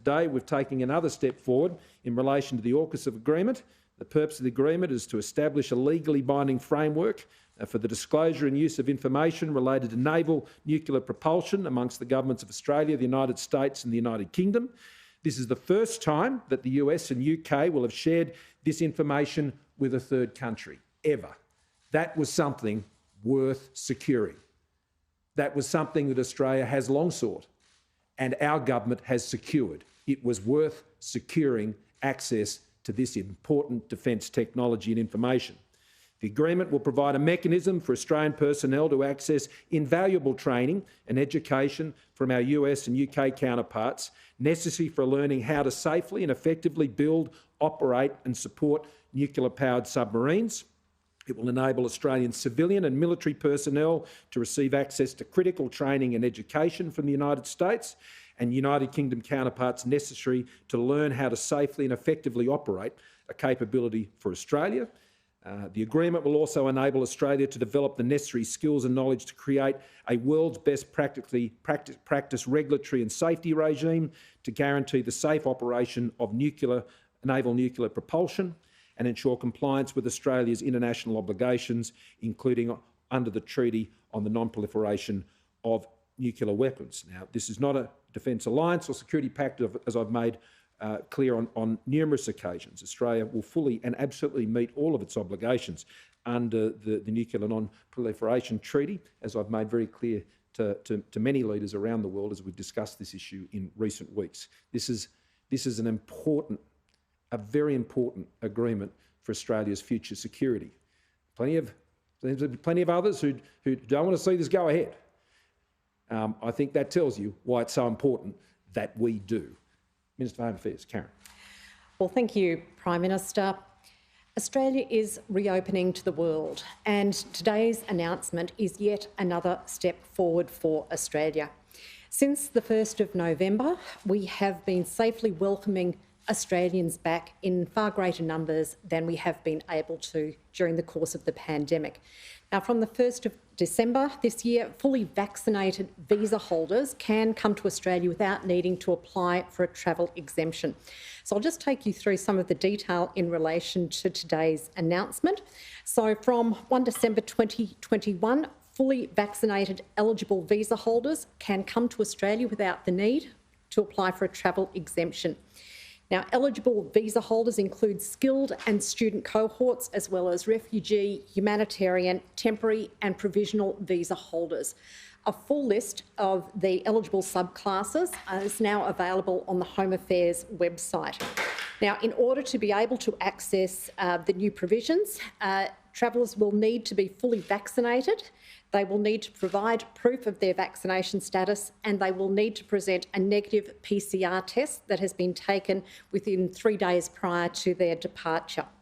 Today, we're taking another step forward in relation to the AUKUS agreement. The purpose of the agreement is to establish a legally binding framework for the disclosure and use of information related to naval nuclear propulsion amongst the governments of Australia, the United States and the United Kingdom. This is the first time that the US and UK will have shared this information with a third country, ever. That was something worth securing. That was something that Australia has long sought and our government has secured. It was worth securing access to this important defence technology and information. The agreement will provide a mechanism for Australian personnel to access invaluable training and education from our US and UK counterparts necessary for learning how to safely and effectively build, operate and support nuclear-powered submarines. It will enable Australian civilian and military personnel to receive access to critical training and education from the United States and United Kingdom counterparts necessary to learn how to safely and effectively operate a capability for Australia. The agreement will also enable Australia to develop the necessary skills and knowledge to create a world's best practice regulatory and safety regime to guarantee the safe operation of naval nuclear propulsion and ensure compliance with Australia's international obligations, including under the Treaty on the Non-Proliferation of Nuclear Weapons. Now, this is not a defence alliance or security pact, as I've made clear on numerous occasions. Australia will fully and absolutely meet all of its obligations under the Nuclear Non-Proliferation Treaty, as I've made very clear to many leaders around the world as we've discussed this issue in recent weeks. This is a very important agreement for Australia's future security. There's plenty of others who don't want to see this go ahead. I think that tells you why it's so important that we do. Minister for Home Affairs, Karen. Well, thank you, Prime Minister. Australia is reopening to the world, and today's announcement is yet another step forward for Australia. Since the 1st of November, we have been safely welcoming Australians back in far greater numbers than we have been able to during the course of the pandemic. Now, from the 1st of December this year, fully vaccinated visa holders can come to Australia without needing to apply for a travel exemption. So I'll just take you through some of the detail in relation to today's announcement. So from 1 December 2021, fully vaccinated eligible visa holders can come to Australia without the need to apply for a travel exemption. Now, eligible visa holders include skilled and student cohorts, as well as refugee, humanitarian, temporary and provisional visa holders. A full list of the eligible subclasses is now available on the Home Affairs website. Now, in order to be able to access the new provisions, travellers will need to be fully vaccinated. They will need to provide proof of their vaccination status, and they will need to present a negative PCR test that has been taken within 3 days prior to their departure.